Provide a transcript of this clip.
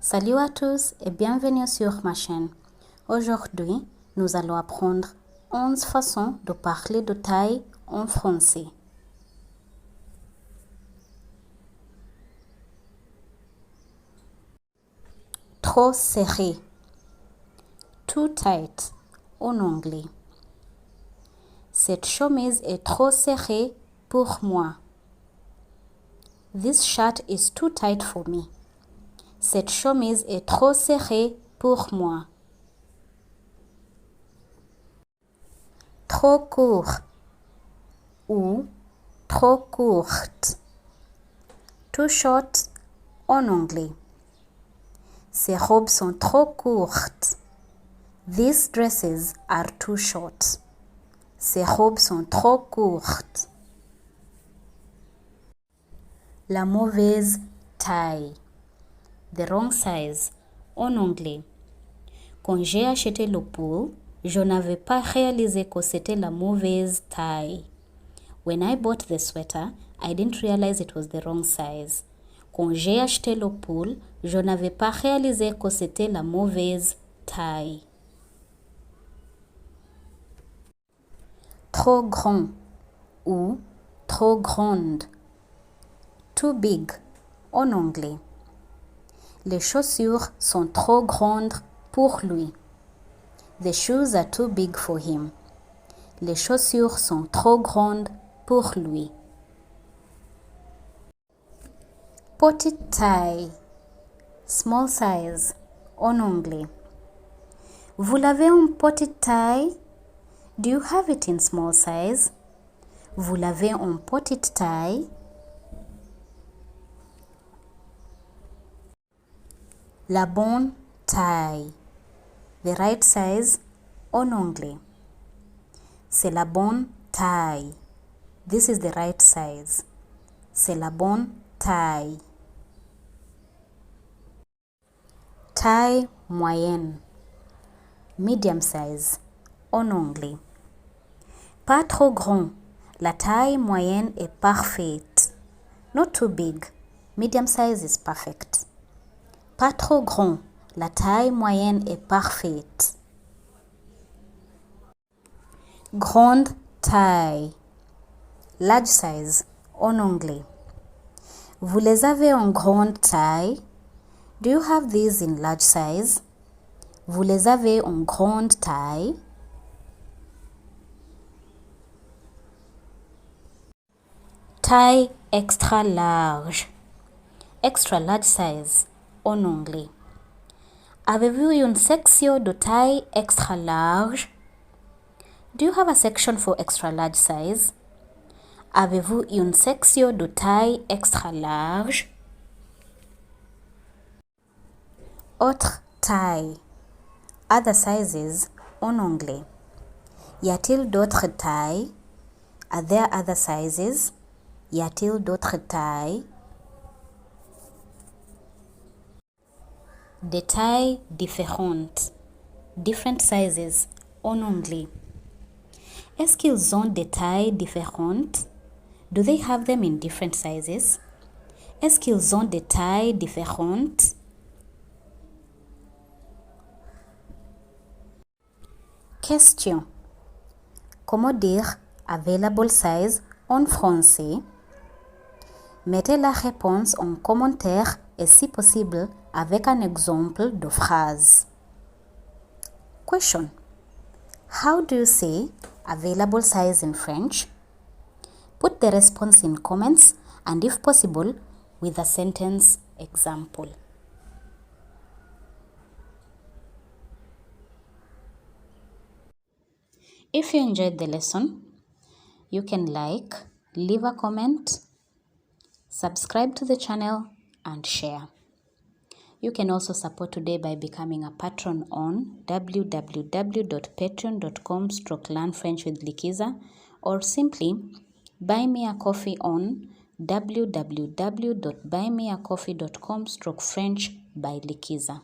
Salut à tous et bienvenue sur ma chaîne. Aujourd'hui, nous allons apprendre 11 façons de parler de taille en français. Trop serré. Too tight en anglais. Cette chemise est trop serrée pour moi. This shirt is too tight for me. Cette chemise est trop serrée pour moi. Trop court ou trop courte. Too short en anglais. Ces robes sont trop courtes. These dresses are too short. Ces robes sont trop courtes. La mauvaise taille. The wrong size en anglais. Quand j'ai acheté le pull, je n'avais pas réalisé que c'était la mauvaise taille. When I bought the sweater, I didn't realize it was the wrong size. Quand j'ai acheté le pull, je n'avais pas réalisé que c'était la mauvaise taille. Trop grand ou trop grande. Too big en anglais. Les chaussures sont trop grandes pour lui. The shoes are too big for him. Les chaussures sont trop grandes pour lui. Petite taille. Small size en anglais. Vous l'avez en petite taille? Do you have it in small size? Vous l'avez en petite taille? La bonne taille. The right size en anglais. C'est la bonne taille. This is the right size. C'est la bonne taille. Taille moyenne. Medium size en anglais. Pas trop grand. La taille moyenne est parfaite. Not too big. Medium size is perfect. Pas trop grand. La taille moyenne est parfaite. Grande taille. Large size en anglais. Vous les avez en grande taille? Do you have these in large size? Vous les avez en grande taille? Taille extra large. Extra large size en anglais. Avez-vous une section de taille extra large? Do you have a section for extra large size? Avez-vous une section de taille extra large? Autre taille. Other sizes en anglais. Y a-t-il d'autres tailles? Are there other sizes? Y a-t-il d'autres tailles? Des tailles différentes. Different sizes en anglais. Est-ce qu'ils ont des tailles différentes? Do they have them in different sizes? Est-ce qu'ils ont des tailles différentes? Question. Comment dire available size en français? Mettez la réponse en commentaire et si possible avec un exemple de phrase. Question. How do you say available size in French? Put the response in comments and if possible with a sentence example. If you enjoyed the lesson, you can like, leave a comment, subscribe to the channel and share. You can also support today by becoming a patron on www.patreon.com/learnfrenchwithlikiza or simply buy me a coffee on www.buymeacoffee.com/French by Likiza.